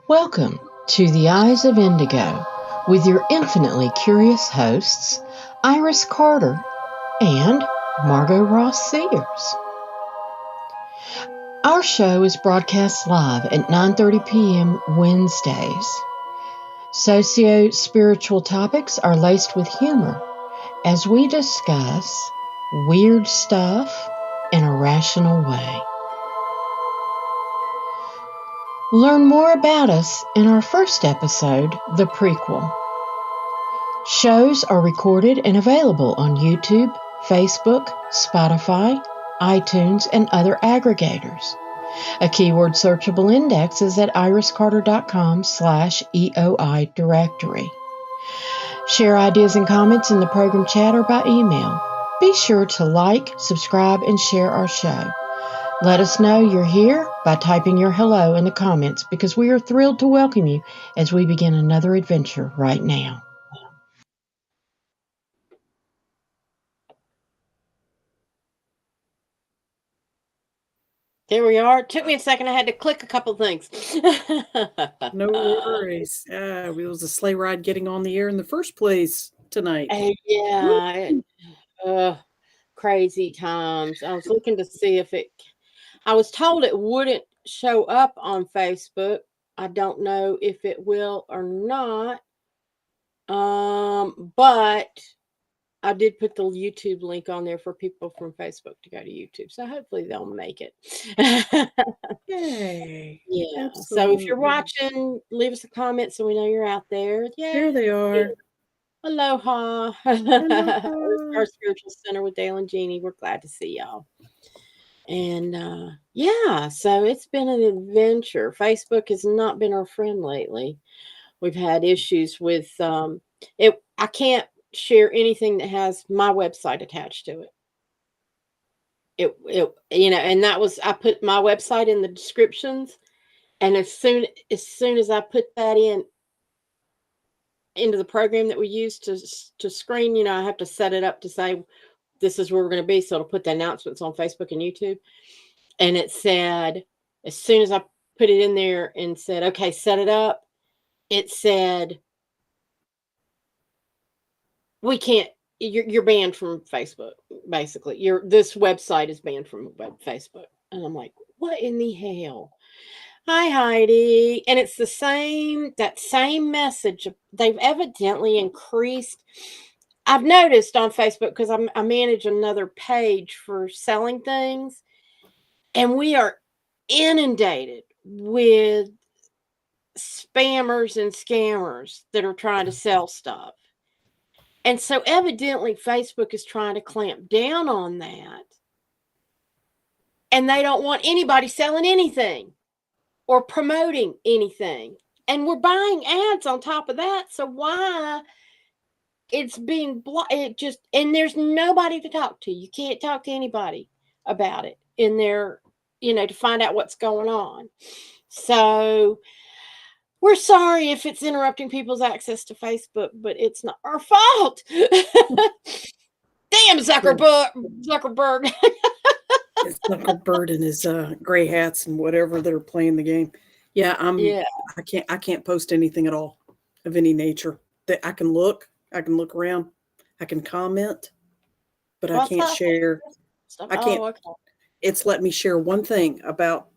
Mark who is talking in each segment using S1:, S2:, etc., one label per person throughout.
S1: Welcome to The Eyes of Indigo with your infinitely curious hosts, Iris Carter and Margot Ross Sears. Our show is broadcast live at 9:30 p.m. Wednesdays. Socio-spiritual topics are laced with humor as we discuss weird stuff in a rational way. Learn more about us in our first episode, The Prequel. Shows are recorded and available on YouTube, Facebook, Spotify, iTunes, and other aggregators. A keyword searchable index is at iriscarter.com/EOI directory. Share ideas and comments in the program chat or by email. Be sure to like, subscribe, and share our show. Let us know you're here by typing your hello in the comments because we are thrilled to welcome you as we begin another adventure right now.
S2: There we are. It took me a second. I had to click a couple things.
S3: No worries. It was a sleigh ride getting on the air in the first place tonight.
S2: Crazy times. I was looking to see if I was told it wouldn't show up on Facebook. I don't know if it will or not. But I did put the YouTube link on there for people from Facebook to go to YouTube. So hopefully they'll make it.
S3: Yay.
S2: Yeah.
S3: Absolutely.
S2: So if you're watching, leave us a comment so we know you're out there. Yeah.
S3: There they are.
S2: Aloha.
S3: Aloha.
S2: Our spiritual center with Dale and Jeannie. We're glad to see y'all. And so it's been an adventure. Facebook has not been our friend lately. We've had issues with it. I can't share anything that has my website attached to it. And that was, I put my website in the descriptions, and as soon as I put that into the program that we use to screen, I have to set it up to say this is where we're going to be, so it'll put the announcements on Facebook and YouTube. And it said, as soon as I put it in there and said, okay, set it up, it said, we can't, you're banned from Facebook. Basically, this website is banned from Facebook. And I'm like, what in the hell? Hi, Heidi. And it's that same message. They've evidently increased. I've noticed on Facebook, because I manage another page for selling things, and we are inundated with spammers and scammers that are trying to sell stuff. And so evidently Facebook is trying to clamp down on that. And they don't want anybody selling anything or promoting anything. And we're buying ads on top of that. So why it's being blocked? And there's nobody to talk to. You can't talk to anybody about it in there, to find out what's going on. So we're sorry if it's interrupting people's access to Facebook, but it's not our fault. Damn Zuckerberg.
S3: It's Zuckerberg and his gray hats and whatever that are playing the game. Yeah, I can't post anything at all of any nature. That I can look around, I can comment, but I can't share. I can't.
S2: Okay.
S3: It's let me share one thing about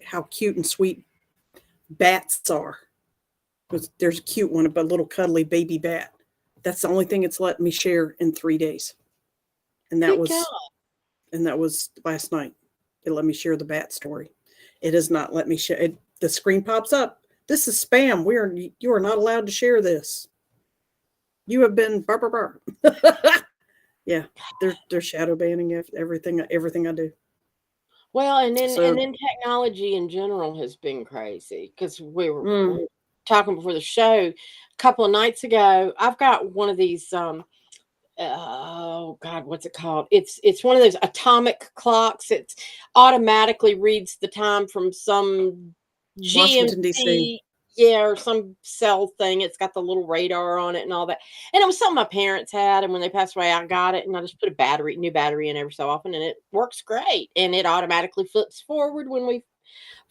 S3: how cute and sweet bats are. There's a cute one, a little cuddly baby bat. That's the only thing it's let me share in 3 days, and that was last night. It let me share the bat story. It does not let me share it. The screen pops up. This is spam. You are not allowed to share this. You have been Yeah, they're shadow banning everything I do.
S2: Well, and then technology in general has been crazy, because we were talking before the show a couple of nights ago. I've got one of these oh God, what's it called? It's one of those atomic clocks. It automatically reads the time from some
S3: Washington,
S2: GMT,
S3: D.C.
S2: or some cell thing. It's got the little radar on it and all that. And it was something my parents had, and when they passed away, I got it, and I just put new battery in every so often, and it works great. And it automatically flips forward when we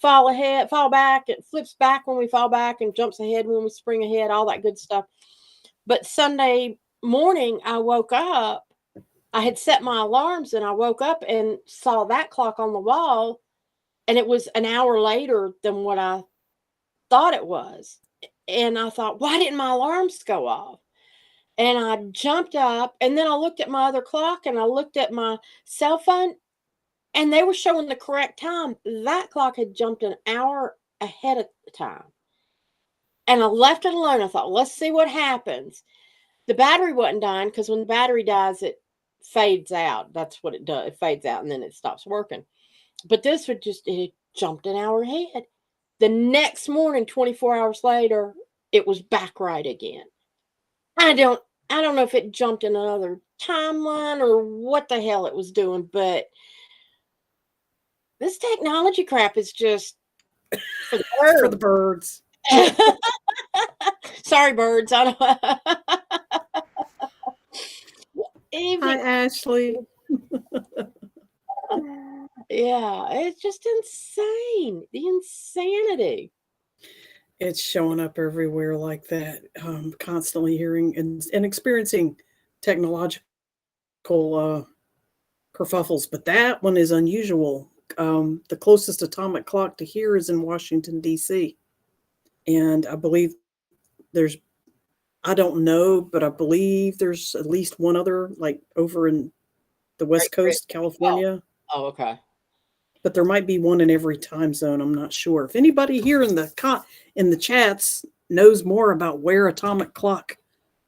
S2: fall ahead, fall back. It flips back when we fall back and jumps ahead when we spring ahead, all that good stuff. But Sunday morning, I woke up. I had set my alarms and I woke up and saw that clock on the wall. And it was an hour later than what I thought it was. And I thought, why didn't my alarms go off? And I jumped up and then I looked at my other clock and I looked at my cell phone and they were showing the correct time. That clock had jumped an hour ahead of the time. And I left it alone. I thought, let's see what happens. The battery wasn't dying because when the battery dies, it fades out. That's what it does. It fades out and then it stops working. But this would it jumped an hour ahead. The next morning, 24 hours later, it was back right again. I don't know if it jumped in another timeline or what the hell it was doing, but this technology crap is just for the birds.
S3: For the birds.
S2: Sorry, birds. I don't.
S3: Hi, Ashley.
S2: Yeah, it's just insane. The insanity.
S3: It's showing up everywhere like that. Constantly hearing and experiencing technological kerfuffles, but that one is unusual. The closest atomic clock to here is in Washington, D.C. And I believe I don't know, but I believe there's at least one other, like over in the West Coast, California.
S2: Oh, okay.
S3: But there might be one in every time zone. I'm not sure. If anybody here in the chats knows more about where atomic clock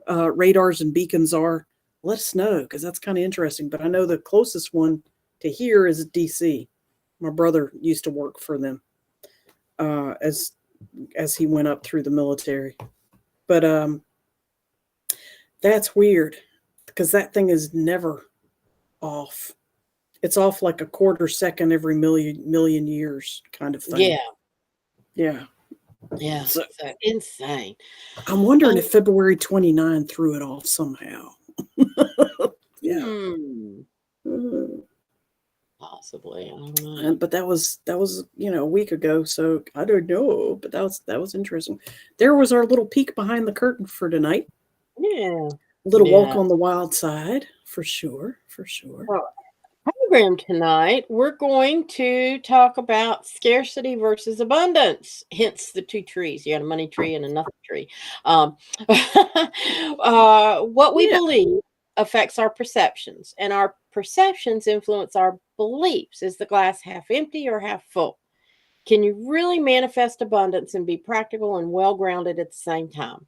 S3: radars and beacons are, let us know, because that's kind of interesting. But I know the closest one to here is DC. My brother used to work for them as he went up through the military. But that's weird because that thing is never off. It's off like a quarter second every million years kind of thing.
S2: Yeah. So insane.
S3: I'm wondering if February 29 threw it off somehow. Yeah.
S2: Possibly. I don't know.
S3: But that was a week ago, so I don't know. But that was interesting. There was our little peek behind the curtain for tonight.
S2: Yeah.
S3: Little walk on the wild side, for sure.
S2: Well, program tonight, we're going to talk about scarcity versus abundance, hence the two trees. You got a money tree and a nothing tree. What we believe affects our perceptions, and our perceptions influence our beliefs. Is the glass half empty or half full? Can you really manifest abundance and be practical and well-grounded at the same time?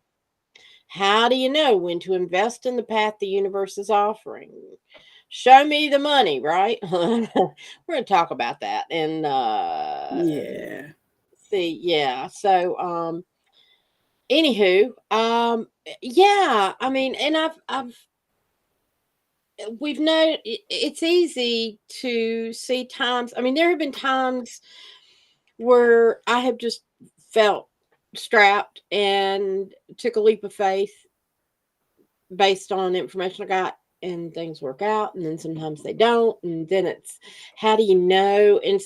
S2: How do you know when to invest in the path the universe is offering? Show me the money, right? We're going to talk about that. And so anywho, I mean, and we've known it's easy to see times. I mean, there have been times where I have just felt strapped and took a leap of faith based on information I got, and things work out, and then sometimes they don't, and then it's how do you know? And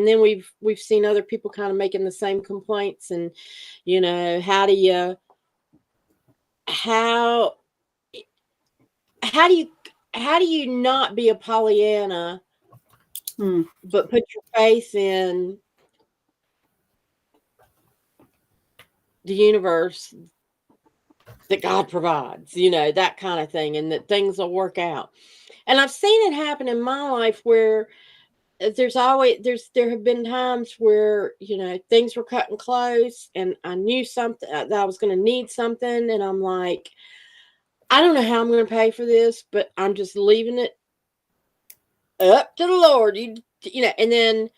S2: then we've seen other people kind of making the same complaints, and how do you not be a Pollyanna, but put your faith in the universe, that God provides, that kind of thing, and that things will work out. And I've seen it happen in my life where there have been times where, things were cutting close and I knew something that I was going to need something. And I'm like, I don't know how I'm going to pay for this, but I'm just leaving it up to the Lord, and then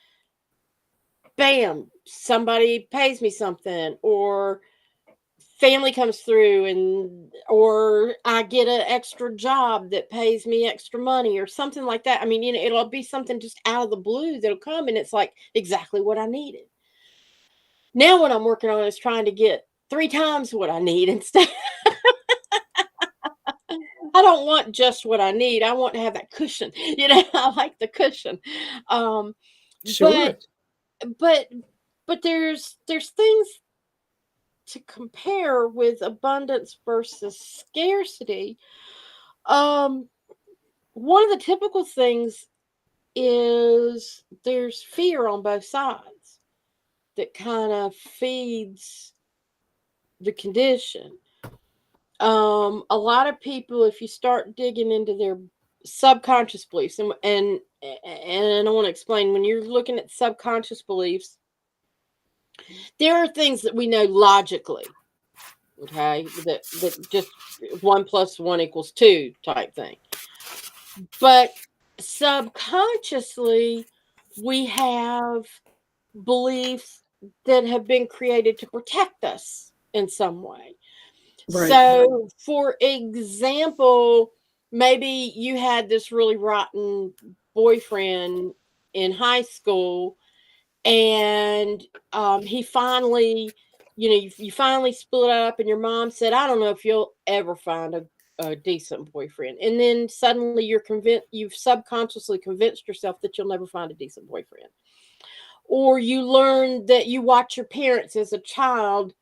S2: bam, somebody pays me something, or family comes through, or I get an extra job that pays me extra money or something like that. I mean, it'll be something just out of the blue that'll come, and it's like exactly what I needed. Now what I'm working on is trying to get 3 times what I need instead. I don't want just what I need. I want to have that cushion. I like the cushion.
S3: Sure.
S2: But but there's things to compare with abundance versus scarcity. One of the typical things is there's fear on both sides that kind of feeds the condition. A lot of people, if you start digging into their subconscious beliefs, and I want to explain, when you're looking at subconscious beliefs, there are things that we know logically, okay, that just 1 + 1 = 2 type thing. But subconsciously, we have beliefs that have been created to protect us in some way.
S3: Right.
S2: So, for example, maybe you had this really rotten boyfriend in high school, and he finally, you finally split up, and your mom said, "I don't know if you'll ever find a decent boyfriend." And then suddenly you've subconsciously convinced yourself that you'll never find a decent boyfriend. Or you learn that you watch your parents as a child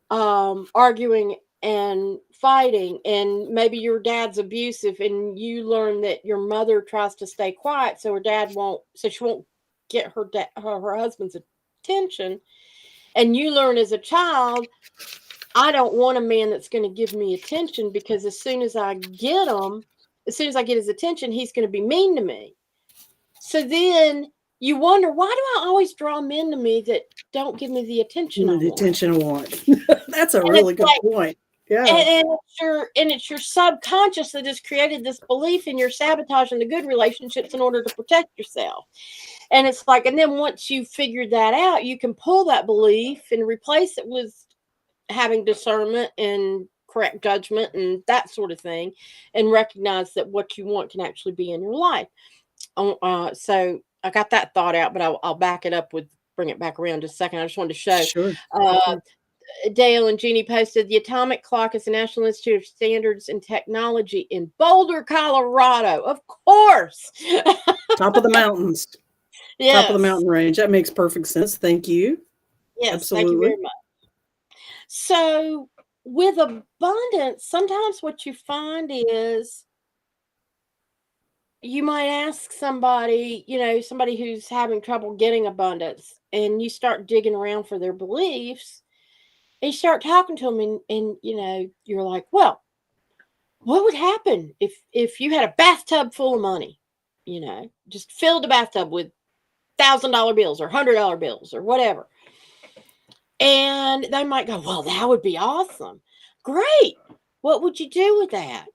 S2: arguing and fighting, and maybe your dad's abusive, and you learn that your mother tries to stay quiet so she won't get her husband's attention. And you learn as a child, I don't want a man that's going to give me attention, because as soon as I get his attention, he's going to be mean to me. So then you wonder, why do I always draw men to me that don't give me the attention I
S3: The
S2: want?
S3: attention I want. That's a
S2: And
S3: really
S2: it's
S3: good
S2: like,
S3: point. Yeah.
S2: and it's your subconscious that has created this belief, and you're sabotaging the good relationships in order to protect yourself. And it's like, and then once you figured that out, you can pull that belief and replace it with having discernment and correct judgment and that sort of thing, and recognize that what you want can actually be in your life. So I got that thought out, but I'll back it up with bring it back around just a second. I just wanted to show.
S3: Sure.
S2: Dale and Jeannie posted, the atomic clock is the National Institute of Standards and Technology in Boulder, Colorado. Of course.
S3: Top of the mountains.
S2: Yes.
S3: Top of the mountain range. That makes perfect sense. Thank you.
S2: Yes.
S3: Absolutely.
S2: Thank you very much. So with abundance, sometimes what you find is you might ask somebody, somebody who's having trouble getting abundance, and you start digging around for their beliefs, and you start talking to them, and you're like, well, what would happen if you had a bathtub full of money, just filled the bathtub with $1,000 bills or $100 bills or whatever? And they might go, well, that would be awesome. Great. What would you do with that?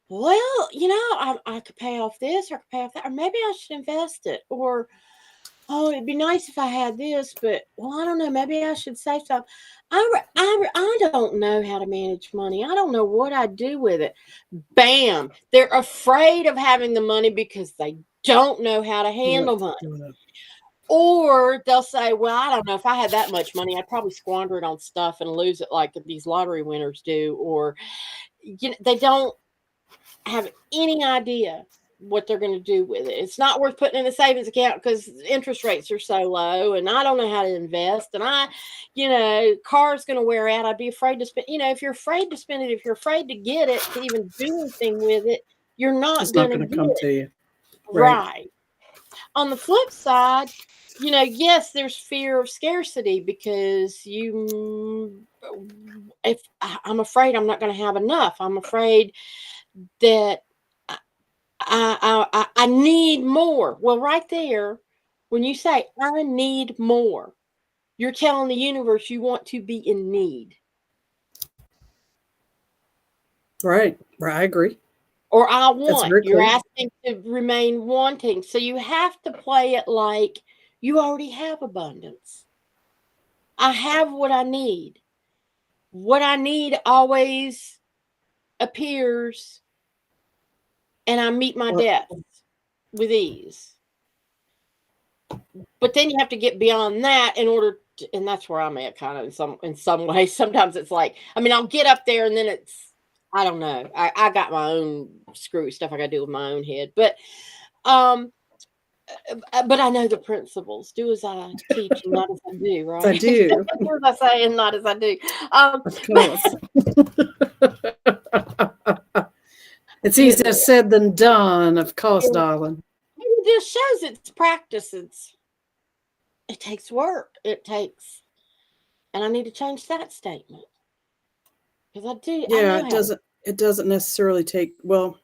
S2: Well, I could pay off this, or I could pay off that, or maybe I should invest it, or, oh, it'd be nice if I had this, but, well, I don't know, maybe I should save some. I don't know how to manage money. I don't know what I'd do with it. Bam. They're afraid of having the money because they don't know how to handle money. Or they'll say, well, I don't know, if I had that much money, I'd probably squander it on stuff and lose it like these lottery winners do. Or, they don't have any idea what they're going to do with it. It's not worth putting in a savings account because interest rates are so low, and I don't know how to invest, and car's going to wear out. I'd be afraid to spend, if you're afraid to spend it, if you're afraid to get it, to even do anything with it, you're not going to
S3: come to you.
S2: Right. On the flip side, yes, there's fear of scarcity, because if I'm afraid I'm not going to have enough, I'm afraid that I need more. Well, right there, when you say I need more, you're telling the universe you want to be in need.
S3: Right. I agree.
S2: Or I want. You're
S3: clear.
S2: asking to remain wanting. So you have to play it like you already have abundance. I have what I need. What I need always appears, and I meet my debts with ease. But then you have to get beyond that in order to, and that's where I'm at kind of in some ways. Sometimes it's like, I'll get up there, and then it's, I don't know. I got my own screwy stuff I got to do with my own head. But But I know the principles. Do as I teach and not as I do, right?
S3: I do.
S2: Do as I say and not as I do.
S3: Of
S2: But
S3: course. It's easier said than done, of course, darling.
S2: It just shows it's practice. It takes work. And I need to change that statement because I do.
S3: Yeah,
S2: I know how.
S3: it doesn't necessarily take, well,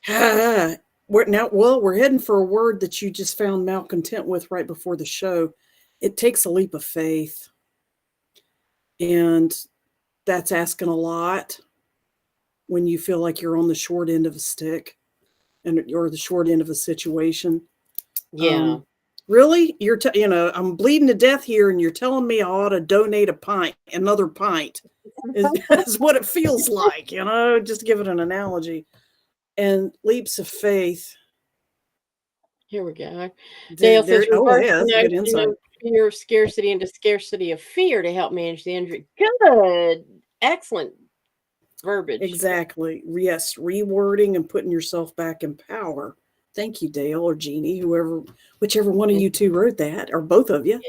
S3: we're heading for a word that you just found malcontent with right before the show. It takes a leap of faith. And that's asking a lot when you feel like you're on the short end of a stick or the short end of a situation.
S2: Yeah.
S3: Really? I'm bleeding to death here and you're telling me I ought to donate another pint is what it feels like, just give it an analogy. And leaps of faith.
S2: Here we go. Dale says reverse
S3: yeah, that's
S2: the
S3: good
S2: notion
S3: insight.
S2: of fear of scarcity into scarcity of fear to help manage the injury. Good. Excellent verbiage.
S3: Exactly. Yes, rewording and putting yourself back in power. Thank you, Dale or Jeannie, whichever one of you two wrote that, or both of you.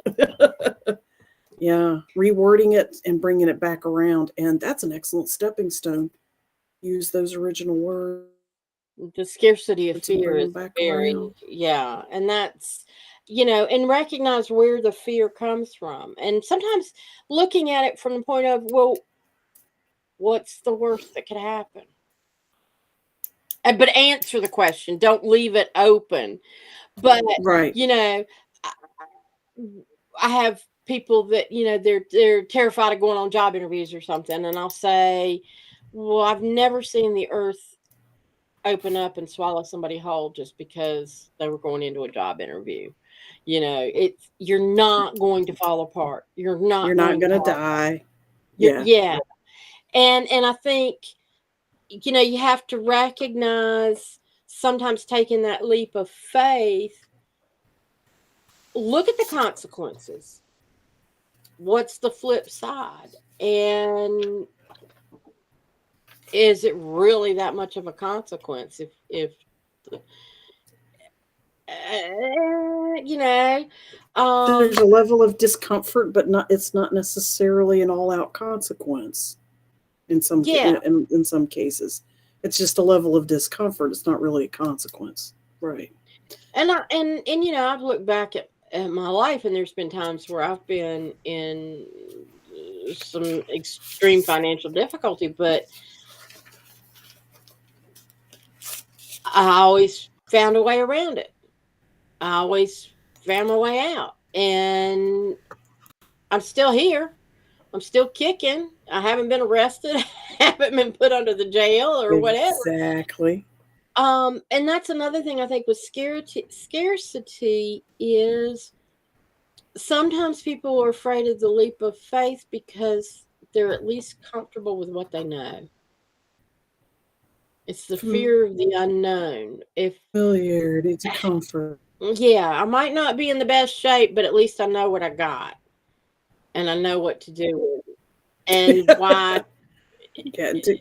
S3: Yeah, rewording it and bringing it back around. And that's an excellent stepping stone. Use those original words.
S2: The scarcity of
S3: To bring
S2: fear
S3: them
S2: is
S3: back
S2: very,
S3: around.
S2: yeah. And that's, and recognize where the fear comes from. And sometimes looking at it from the point of, well, what's the worst that could happen? But answer the question. Don't leave it open. But,
S3: Right.
S2: I have people that, they're terrified of going on job interviews or something. And I'll say, well, I've never seen the earth open up and swallow somebody whole just because they were going into a job interview. You're not going to fall apart. You're not
S3: going
S2: to
S3: to die.
S2: Yeah. And I think, you have to recognize sometimes taking that leap of faith. Look at the consequences. What's the flip side? And is it really that much of a consequence if
S3: there's a level of discomfort, but it's not necessarily an all-out consequence in some in some cases. It's just a level of discomfort. It's not really a consequence. Right.
S2: And I've looked back at my life, and there's been times where I've been in some extreme financial difficulty, but I always found a way around it. I always found my way out, and I'm still here. I'm still kicking. I haven't been arrested. Haven't been put under the jail or whatever.
S3: Exactly.
S2: And that's another thing I think with scarcity is sometimes people are afraid of the leap of faith because they're at least comfortable with what they know. It's the fear of the unknown.
S3: Familiarity, it's a comfort.
S2: Yeah, I might not be in the best shape, but at least I know what I got. And I know what to do with it. And why, do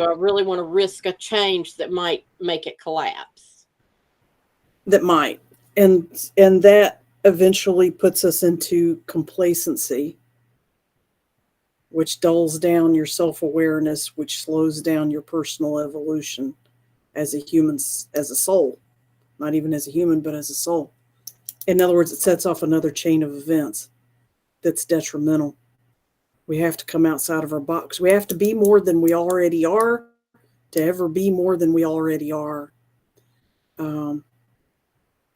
S2: I really want to risk a change that might make it collapse?
S3: That might. And that eventually puts us into complacency, which dulls down your self-awareness, which slows down your personal evolution as a human, as a soul. Not even as a human, but as a soul. In other words, it sets off another chain of events that's detrimental. We have to come outside of our box. We have to be more than we already are to ever be more than we already are. And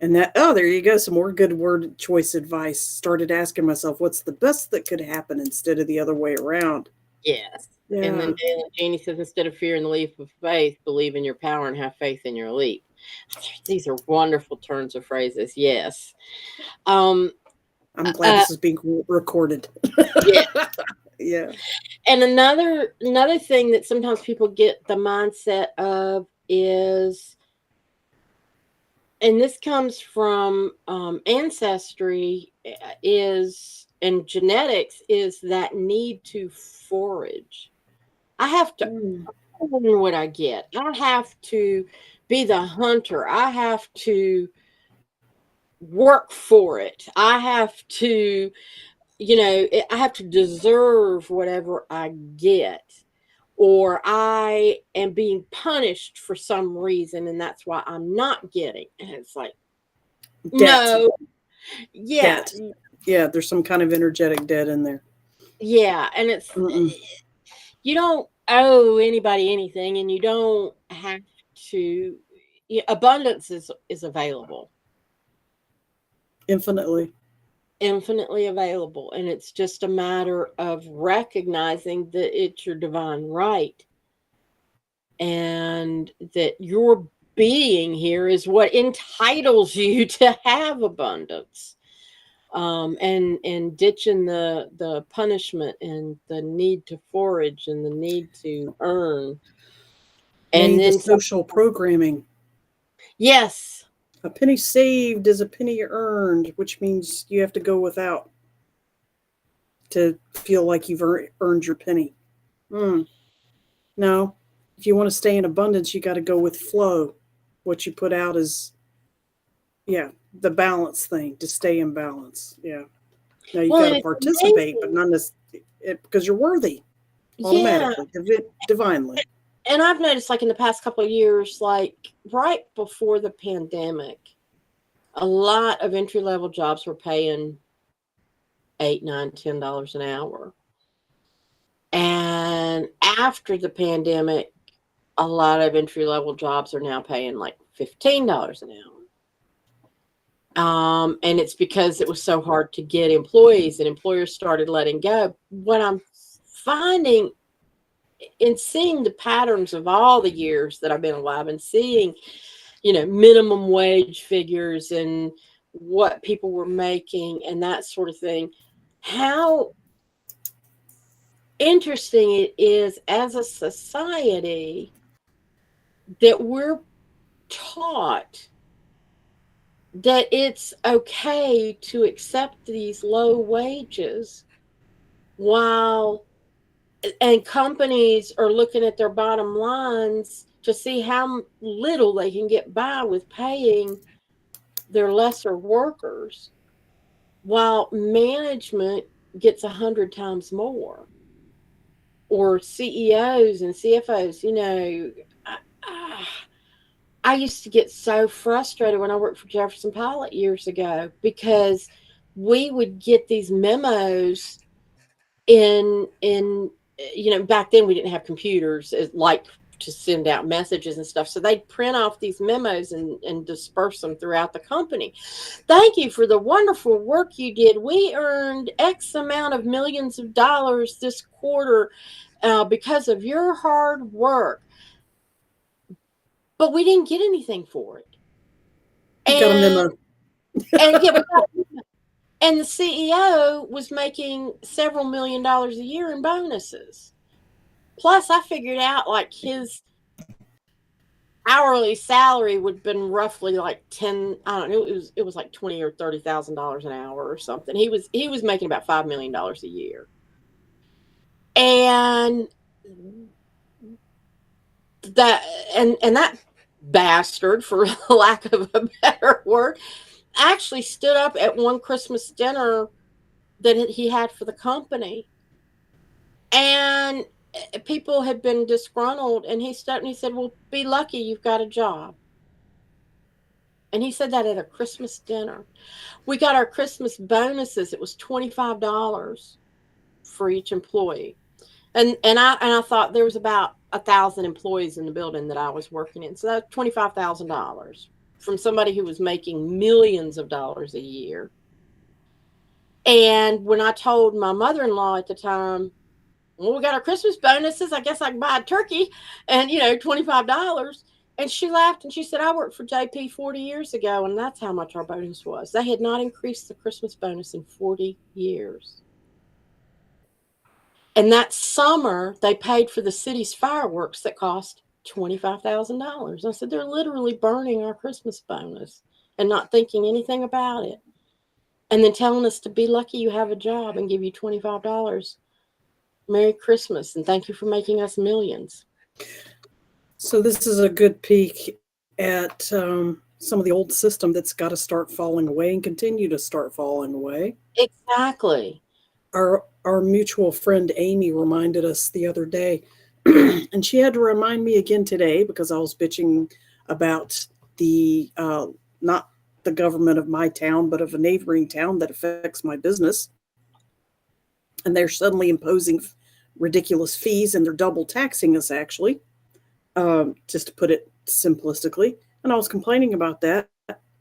S3: there you go. Some more good word choice advice. Started asking myself, what's the best that could happen instead of the other way around?
S2: Yes.
S3: Yeah.
S2: And then Jeannie says, instead of fear in the leap of faith, believe in your power and have faith in your leap. These are wonderful turns of phrases. Yes.
S3: I'm glad this is being recorded.
S2: Yeah.
S3: Yeah.
S2: And another thing that sometimes people get the mindset of is, and this comes from ancestry, and genetics, is that need to forage. I have to earn what I get. I have to be the hunter. I have to work for it. I have to, I have to deserve whatever I get, or I am being punished for some reason, and that's why I'm not getting. And it's like,
S3: Debt.
S2: no, yeah,
S3: Debt. Yeah, there's some kind of energetic debt in there.
S2: yeah, and it's
S3: Mm-mm.
S2: you don't owe anybody anything, and you don't have to. Abundance is available,
S3: Infinitely.
S2: infinitely available, and it's just a matter of recognizing that it's your divine right, and that your being here is what entitles you to have abundance. And ditching the punishment and the need to forage and the need to earn,
S3: Yay,
S2: and
S3: the
S2: then
S3: social programming.
S2: yes,
S3: A penny saved is a penny earned, which means you have to go without to feel like you've earned your penny. No, if you want to stay in abundance, you got to go with flow. What you put out is, yeah, the balance thing to stay in balance. Yeah. Now you
S2: well,
S3: got
S2: and
S3: to
S2: it's
S3: participate, but
S2: amazing.
S3: not because you're worthy
S2: Yeah,
S3: automatically, divinely.
S2: and I've noticed, like in the past couple of years, like right before the pandemic, a lot of entry level jobs were paying $8, $9, $10 an hour. And after the pandemic, a lot of entry level jobs are now paying like $15 an hour. And it's because it was so hard to get employees, and employers started letting go. What I'm finding in seeing the patterns of all the years that I've been alive, and seeing, minimum wage figures and what people were making and that sort of thing, how interesting it is as a society that we're taught that it's okay to accept these low wages, while and companies are looking at their bottom lines to see how little they can get by with paying their lesser workers, while management gets 100 times more, or CEOs and CFOs. I, I used to get so frustrated when I worked for Jefferson Pilot years ago, because we would get these memos in back then we didn't have computers like to send out messages and stuff, so they'd print off these memos and disperse them throughout the company. Thank you for the wonderful work you did. We earned X amount of millions of dollars this quarter because of your hard work. But we didn't get anything for it.
S3: You got a
S2: And
S3: memo.
S2: yeah, and the CEO was making several $1,000,000 a year in bonuses. Plus, I figured out like his hourly salary would have been roughly like 10. I don't know. It was like $20,000 or $30,000 an hour or something. He was making about $5 million a year, and that and that bastard, for lack of a better word, actually stood up at one Christmas dinner that he had for the company, and people had been disgruntled, and he stood and he said, "Well, be lucky you've got a job." And he said that at a Christmas dinner. We got our Christmas bonuses. It was $25 for each employee. And I thought there was about 1,000 employees in the building that I was working in. So that's $25,000 from somebody who was making millions of dollars a year. And when I told my mother-in-law at the time, "Well, we got our Christmas bonuses, I guess I can buy a turkey and, $25." And she laughed and she said, "I worked for JP 40 years ago, and that's how much our bonus was." They had not increased the Christmas bonus in 40 years. And that summer, they paid for the city's fireworks that cost $25,000. I said, "They're literally burning our Christmas bonus and not thinking anything about it. And then telling us to be lucky you have a job and give you $25. Merry Christmas, and thank you for making us millions."
S3: So this is a good peek at some of the old system that's got to start falling away and continue to start falling away.
S2: Exactly.
S3: Our mutual friend Amy reminded us the other day, and she had to remind me again today because I was bitching about the not the government of my town, but of a neighboring town that affects my business. And they're suddenly imposing ridiculous fees, and they're double taxing us, actually, just to put it simplistically. And I was complaining about that.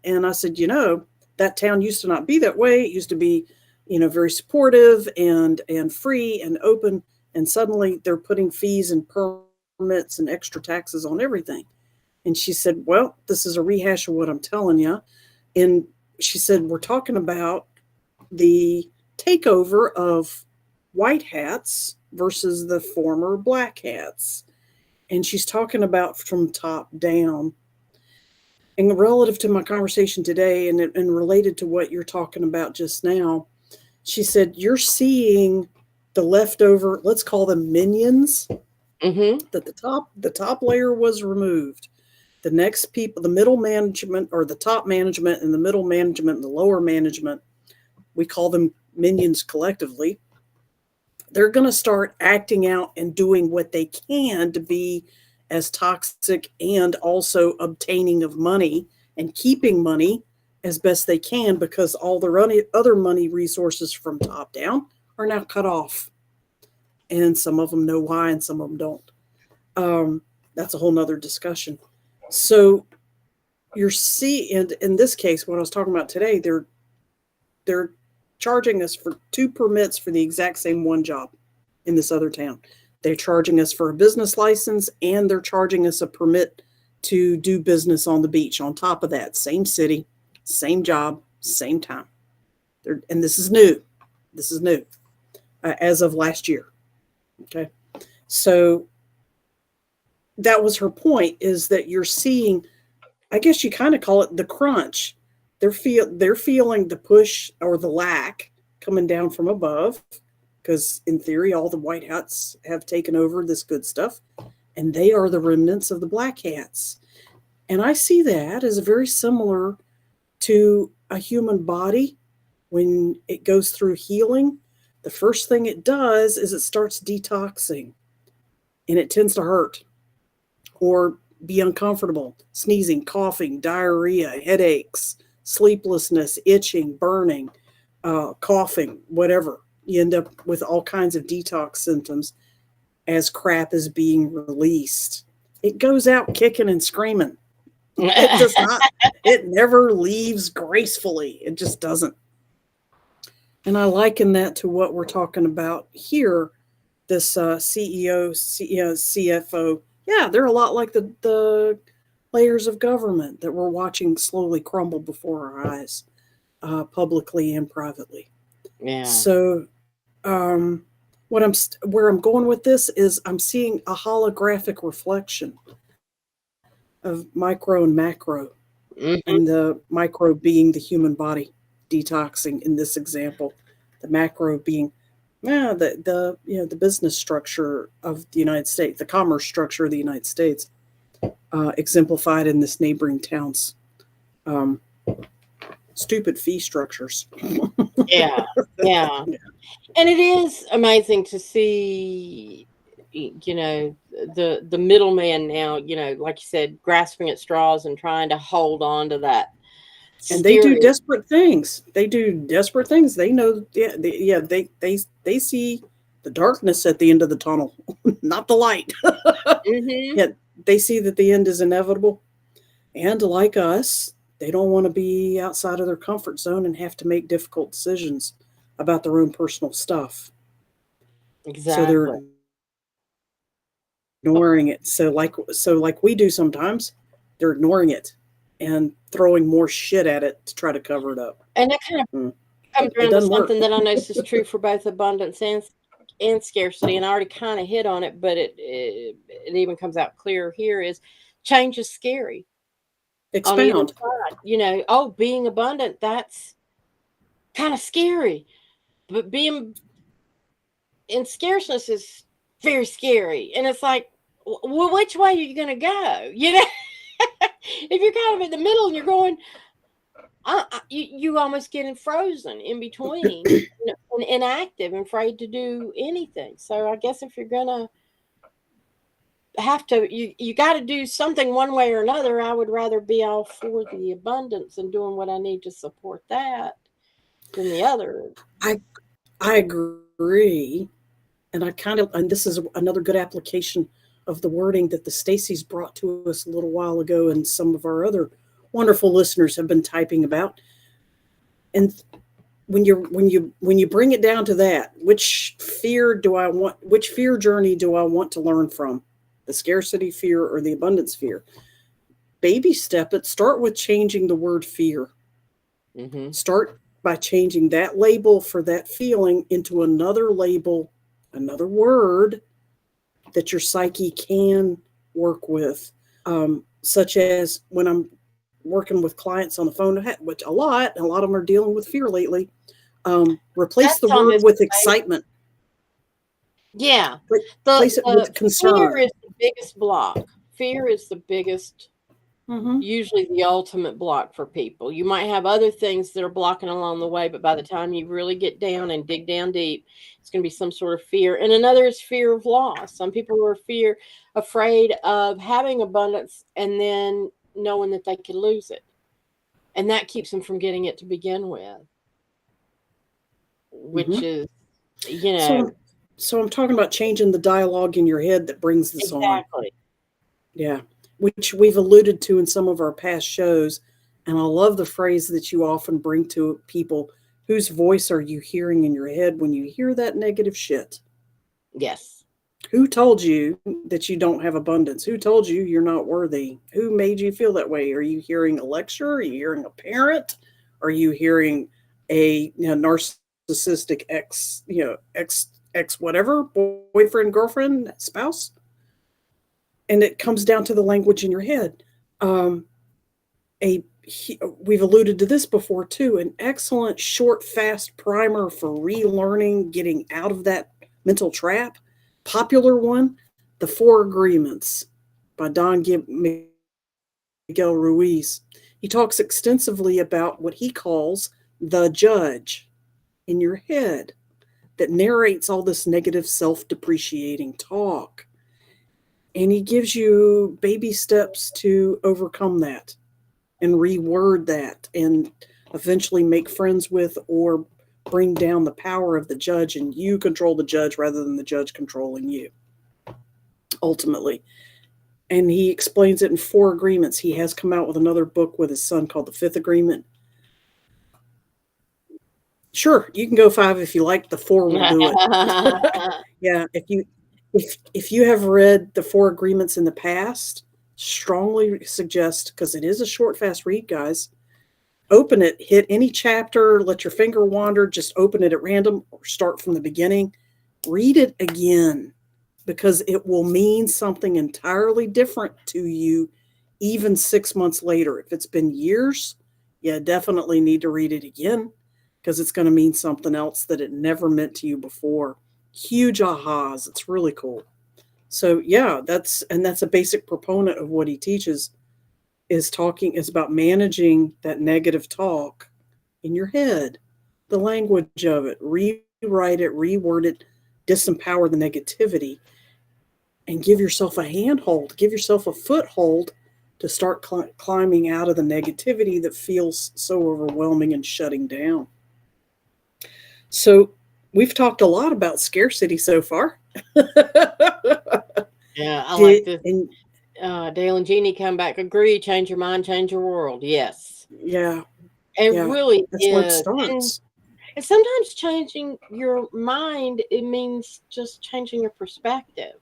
S3: And I said, that town used to not be that way. It used to be, very supportive and free and open. And suddenly they're putting fees and permits and extra taxes on everything. And she said, well, this is a rehash of what I'm telling you. And she said, we're talking about the takeover of white hats versus the former black hats. And she's talking about from top down. And relative to my conversation today and related to what you're talking about just now, she said, you're seeing the leftover, let's call them minions, that the top layer was removed. The next people, the middle management or the top management and the middle management and the lower management, we call them minions collectively. They're going to start acting out and doing what they can to be as toxic and also obtaining of money and keeping money as best they can, because all their other money resources from top down are now cut off. And some of them know why and some of them don't. That's a whole nother discussion. So you're seeing, in this case, what I was talking about today, they're charging us for 2 permits for the exact same one job in this other town. They're charging us for a business license, and they're charging us a permit to do business on the beach. On top of that, same city, same job, same time. And this is new. This is new as of last year. Okay. So that was her point, is that you're seeing, I guess you kind of call it the crunch. They're feeling the push or the lack coming down from above, because in theory, all the white hats have taken over this good stuff, and they are the remnants of the black hats. And I see that as very similar to a human body. When it goes through healing, the first thing it does is it starts detoxing, and it tends to hurt or be uncomfortable, sneezing, coughing, diarrhea, headaches, sleeplessness, itching, burning, coughing, whatever. You end up with all kinds of detox symptoms as crap is being released. It goes out kicking and screaming. It does not, it never leaves gracefully. It just doesn't. And I liken that to what we're talking about here, this CEO, CFO. Yeah, they're a lot like the layers of government that we're watching slowly crumble before our eyes, publicly and privately.
S2: Yeah.
S3: So where I'm going with this is I'm seeing a holographic reflection of micro and macro, and the micro being the human body detoxing in this example, the macro being the business structure of the United States, the commerce structure of the United States, exemplified in this neighboring town's stupid fee structures.
S2: Yeah. And it is amazing to see, the middleman now, like you said, grasping at straws and trying to hold on to that.
S3: And they do desperate things. They know, they see the darkness at the end of the tunnel, not the light. Yeah, they see that the end is inevitable. And like us, they don't want to be outside of their comfort zone and have to make difficult decisions about their own personal stuff.
S2: Exactly.
S3: So they're ignoring it. So like we do sometimes, they're ignoring it and throwing more shit at it to try to cover it up.
S2: And that kind of comes around to something that I notice is true for both abundance and scarcity. And I already kind of hit on it, but it even comes out clearer here, is change is scary.
S3: Expound.
S2: Being abundant, that's kind of scary. But being in scarceness is very scary. And it's like, well, which way are you going to go? If you're kind of in the middle and you're going, you almost getting frozen in between, and inactive and afraid to do anything. So I guess if you're gonna have to, you got to do something one way or another. I would rather be all for the abundance and doing what I need to support that than the other.
S3: I I agree, and this is another good application of the wording that the Stacy's brought to us a little while ago, and some of our other wonderful listeners have been typing about. And when you bring it down to that, which fear journey do I want to learn from? The scarcity fear or the abundance fear? Baby step it. Start with changing the word fear.
S2: Mm-hmm.
S3: Start by changing that label for that feeling into another label, another word that your psyche can work with. Such as when I'm working with clients on the phone, which a lot of them are dealing with fear lately. Replace the
S2: That's on
S3: word
S2: this
S3: with
S2: page.
S3: excitement.
S2: Yeah,
S3: Replace it with
S2: the fear
S3: concern.
S2: is the biggest block. Fear is the biggest,
S3: Mm-hmm.
S2: usually the ultimate block for people. You might have other things that are blocking along the way, but by the time you really get down and dig down deep, it's going to be some sort of fear. And another is fear of loss. Some people are afraid of having abundance and then knowing that they could lose it. And that keeps them from getting it to begin with, which
S3: Mm-hmm.
S2: is, you
S3: So,
S2: know,
S3: so I'm talking about changing the dialogue in your head that brings this on.
S2: exactly.
S3: Yeah, which we've alluded to in some of our past shows. And I love the phrase that you often bring to people: whose voice are you hearing in your head when you hear that negative shit?
S2: Yes.
S3: Who told you that you don't have abundance? Who told you you're not worthy? Who made you feel that way? Are you hearing a lecture? Are you hearing a parent? Are you hearing a narcissistic ex whatever, boyfriend, girlfriend, spouse? And it comes down to the language in your head. Um, we've alluded to this before too. An excellent short, fast primer for relearning, getting out of that mental trap. Popular one, The Four Agreements by Miguel Ruiz. He talks extensively about what he calls the judge in your head that narrates all this negative self depreciating talk. And he gives you baby steps to overcome that and reword that and eventually make friends with or bring down the power of the judge, and you control the judge rather than the judge controlling you ultimately. And he explains it in Four Agreements. He has come out with another book with his son called The Fifth Agreement. Sure, you can go five if you like. The four will do it. Yeah, if you have read the Four Agreements in the past, strongly suggest, because it is a short, fast read, guys. Open it, hit any chapter, let your finger wander, just open it at random or start from the beginning. Read it again, because it will mean something entirely different to you even 6 months later. If it's been years, you definitely need to read it again, because it's going to mean something else that it never meant to you before. Huge ahas. It's really cool. So yeah, that's a basic proponent of what he teaches, is about managing that negative talk in your head, the language of it, rewrite it, reword it, disempower the negativity, and give yourself a handhold, give yourself a foothold to start climbing out of the negativity that feels so overwhelming and shutting down. So we've talked a lot about scarcity so far.
S2: Yeah, I like
S3: Did
S2: this.
S3: and
S2: Dale and Jeannie come back. Agree, change your mind, change your world. Yes.
S3: Yeah,
S2: It
S3: yeah,
S2: really
S3: that's where it
S2: is. And
S3: starts.
S2: and sometimes changing your mind, it means just changing your perspective.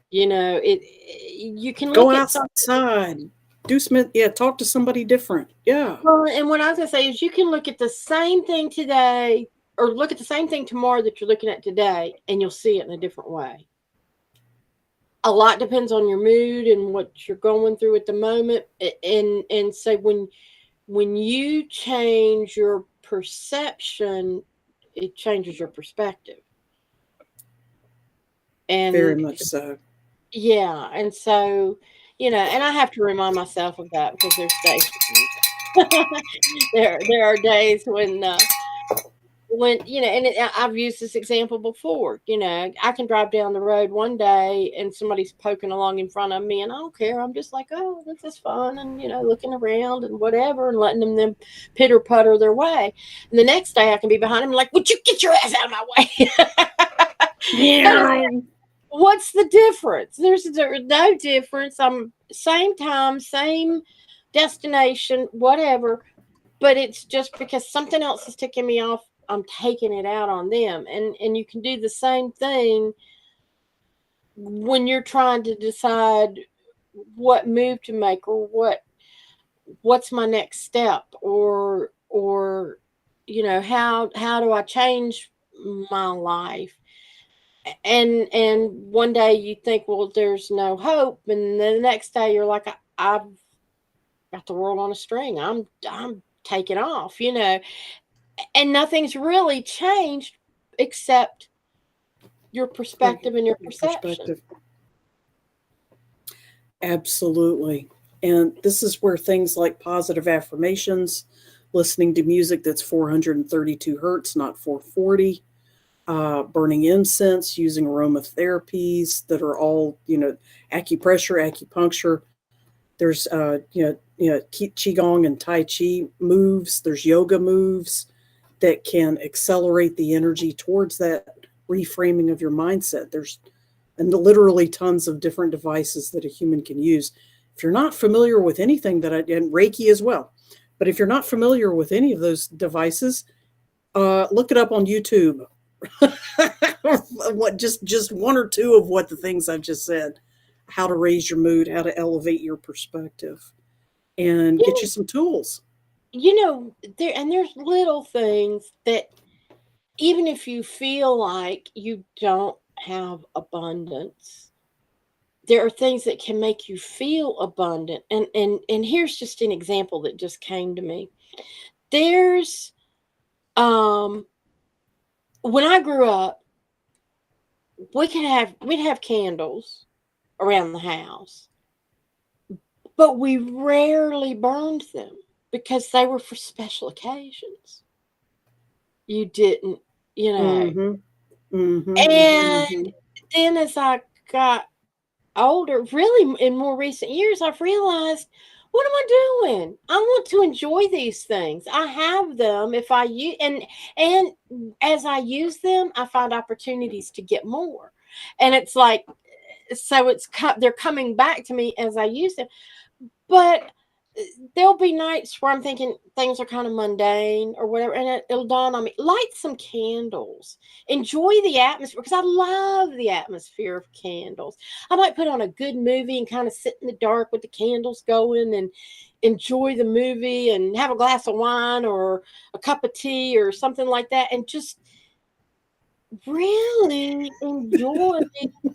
S2: You can
S3: Go
S2: look at something.
S3: outside, do some, yeah, talk to somebody different. Yeah.
S2: Well, and what I was gonna say is you can look at the same thing today or look at the same thing tomorrow that you're looking at today, and you'll see it in a different way. A lot depends on your mood and what you're going through at the moment. And so when you change your perception, it changes your perspective.
S3: Very
S2: And
S3: much so.
S2: yeah, and so And I have to remind myself of that because there's days there are days when and I've used this example before. I can drive down the road one day and somebody's poking along in front of me, and I don't care. I'm just like, oh, this is fun, and looking around and whatever, and letting them pitter putter their way. And the next day, I can be behind them, like, would you get your ass out of my way? And it's
S3: Yeah.
S2: like, what's the difference? There's no difference. I'm same time, same destination, whatever, but it's just because something else is ticking me off, I'm taking it out on them. And you can do the same thing when you're trying to decide what move to make, or what's my next step, or how do I change my life. And one day you think, well, there's no hope, and then the next day you're like, I've got the world on a string. I'm taking off, and nothing's really changed except your perspective and your
S3: Your
S2: perception.
S3: perspective. Absolutely. And this is where things like positive affirmations, listening to music that's 432 hertz, not 440, burning incense, using aromatherapies that are all, acupressure, acupuncture. There's, qigong and tai chi moves. There's yoga moves that can accelerate the energy towards that reframing of your mindset. There's and literally tons of different devices that a human can use. If you're not familiar with anything and Reiki as well, but if you're not familiar with any of those devices, look it up on YouTube. What just one or two of what the things I've just said, how to raise your mood, how to elevate your perspective, and get
S2: You
S3: you some tools.
S2: there's little things that, even if you feel like you don't have abundance, there are things that can make you feel abundant. And here's just an example that just came to me. There's um when I grew up, we'd have candles around the house, but we rarely burned them because they were for special occasions. You didn't, you know.
S3: Mm-hmm. Mm-hmm.
S2: And
S3: Mm-hmm.
S2: then as I got older, really in more recent years, I've realized, what am I doing? I want to enjoy these things. I have them. If I use and as I use them, I find opportunities to get more. And it's like, so they're coming back to me as I use them. But there'll be nights where I'm thinking things are kind of mundane or whatever, and it'll dawn on me: light some candles, enjoy the atmosphere, because I love the atmosphere of candles. I might put on a good movie and kind of sit in the dark with the candles going and enjoy the movie and have a glass of wine or a cup of tea or something like that, and just really enjoy them.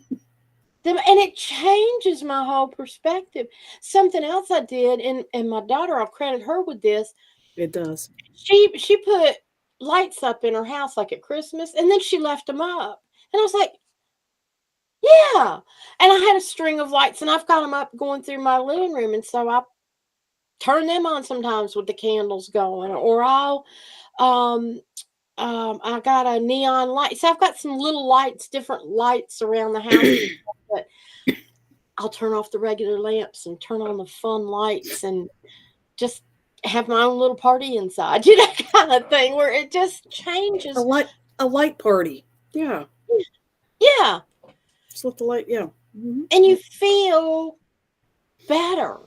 S2: And it changes my whole perspective. Something else I did, and my daughter, I'll credit her with this.
S3: It does.
S2: She put lights up in her house like at Christmas, and then she left them up. And I was like, yeah. And I had a string of lights, and I've got them up going through my living room, and so I turn them on sometimes with the candles going, or um I got a neon light. So I've got some little lights, different lights around the house and stuff, but I'll turn off the regular lamps and turn on the fun lights and just have my own little party inside, kind of thing, where it just
S3: A
S2: changes.
S3: light a light party. Yeah.
S2: Yeah.
S3: Just let the light. Yeah. Mm-hmm.
S2: And you feel better,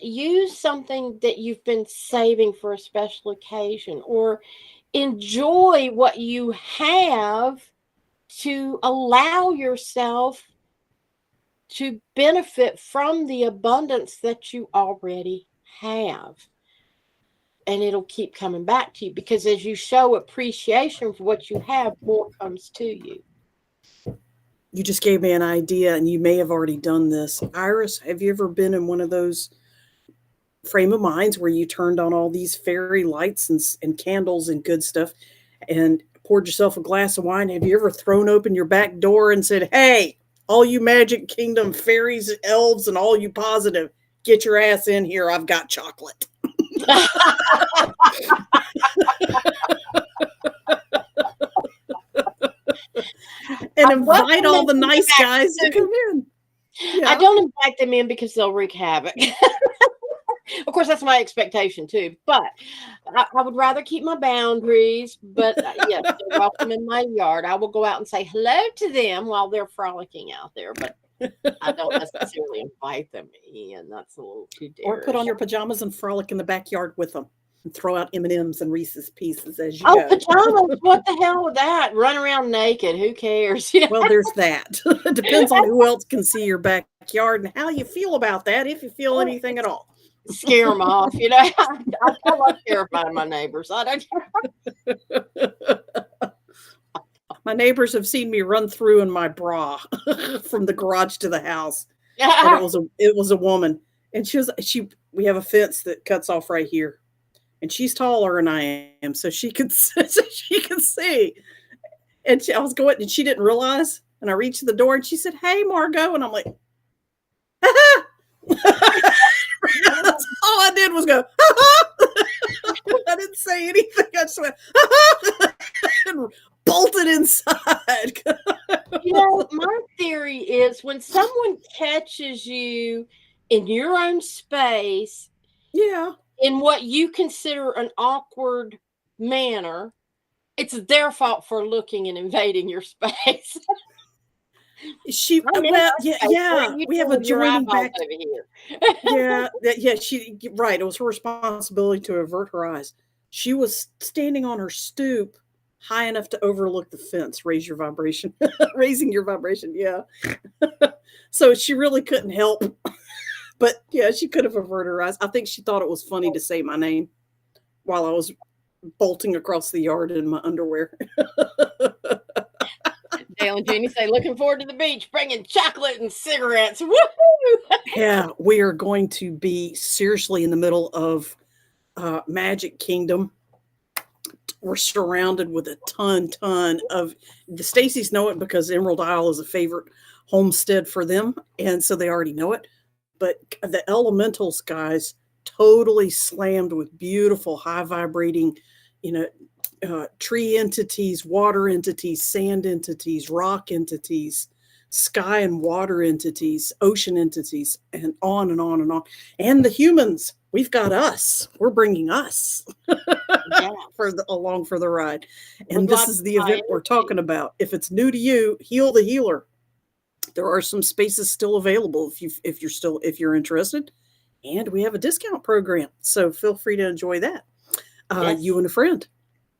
S2: use something that you've been saving for a special occasion, or enjoy what you have to allow yourself to benefit from the abundance that you already have. And it'll keep coming back to you, because as you show appreciation for what you have, more comes to you.
S3: You just gave me an idea, and you may have already done this. Iris, have you ever been in one of those frame of minds where you turned on all these fairy lights and candles and good stuff and poured yourself a glass of wine? Have you ever thrown open your back door and said, hey, all you Magic Kingdom fairies, elves, and all you positive, get your ass in here. I've got chocolate. And invite all the nice guys to come in. Yeah.
S2: I don't invite them in because they'll wreak havoc. Of course, that's my expectation too. But I would rather keep my boundaries. But yes, they're welcome in my yard. I will go out and say hello to them while they're frolicking out there. But I don't necessarily invite them in. That's a little too daring.
S3: Or put on your pajamas and frolic in the backyard with them. And throw out M&Ms and Reese's Pieces as you go.
S2: Pajamas! What the hell with that? Run around naked. Who cares?
S3: Well, there's that. It depends on who else can see your backyard and how you feel about that, if you feel anything at all.
S2: Scare them off, I like terrifying my neighbors. I don't.
S3: My neighbors have seen me run through in my bra from the garage to the house. And it was a woman, and we have a fence that cuts off right here. And she's taller than I am, so she could see. And I was going, and she didn't realize. And I reached the door, and she said, "Hey, Margot," and I'm like, "Ha That's all I did was go, I didn't say anything. I just went, and bolted inside.
S2: My theory is when someone catches you in your own space, in what you consider an awkward manner, it's their fault for looking and invading your space.
S3: We have a joining back over here. She right. It was her responsibility to avert her eyes. She was standing on her stoop high enough to overlook the fence. Raising your vibration. Yeah. So she really couldn't help. But yeah, she could have averted her eyes. I think she thought it was funny to say my name while I was bolting across the yard in my underwear.
S2: Dale and Jeannie say, looking forward to the beach, bringing chocolate and cigarettes. Woohoo!
S3: Yeah, we are going to be seriously in the middle of Magic Kingdom. We're surrounded with a ton of the Stacys know it because Emerald Isle is a favorite homestead for them, and so they already know it. But the elementals guys totally slammed with beautiful, high vibrating, tree entities, water entities, sand entities, rock entities, sky and water entities, ocean entities, and on and on and on. And the humans, we've got us. We're bringing us along for the ride. And this is the event we're talking about. If it's new to you, Heal the Healer. There are some spaces still available if you're interested, and we have a discount program, so feel free to enjoy that. Yes. You and a friend,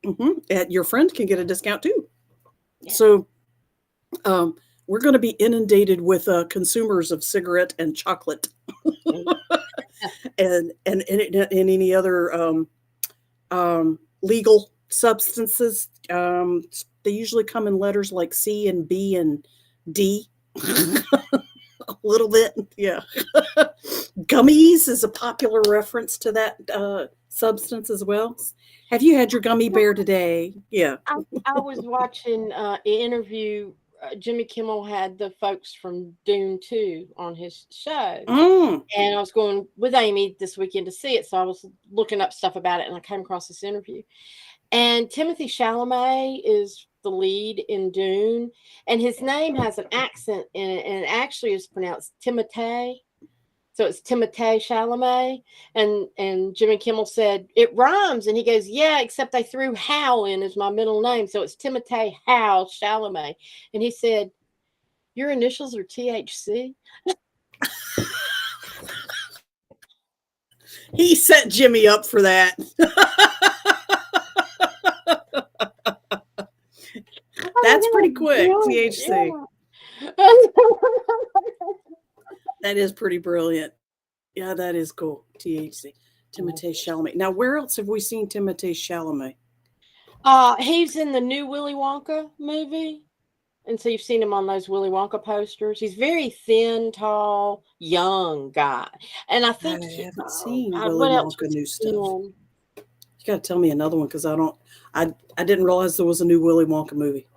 S3: and your friend can get a discount too. Yes. So, we're going to be inundated with consumers of cigarette and chocolate, and any other legal substances. They usually come in letters like C and B and D. A little bit, yeah. Gummies is a popular reference to that substance as well. Have you had your gummy bear today? Yeah.
S2: I was watching an interview. Jimmy Kimmel had the folks from Dune 2 on his show. And I was going with Amy this weekend to see it. So I was looking up stuff about it, and I came across this interview. And Timothée Chalamet is the lead in Dune, and his name has an accent in it, and it actually is pronounced Timothée. So it's Timothée Chalamet. And Jimmy Kimmel said, it rhymes. And he goes, yeah, except they threw Hal in as my middle name. So it's Timothée Hal Chalamet. And he said, your initials are THC?
S3: He set Jimmy up for that. That's pretty quick, THC. Yeah. That is pretty brilliant. Yeah, that is cool. THC. Timothée Chalamet. Now, where else have we seen Timothée Chalamet?
S2: He's in the new Willy Wonka movie. And so you've seen him on those Willy Wonka posters. He's very thin, tall, young guy. And I think
S3: I haven't seen Willy Wonka new stuff. You got to tell me another one because I didn't realize there was a new Willy Wonka movie.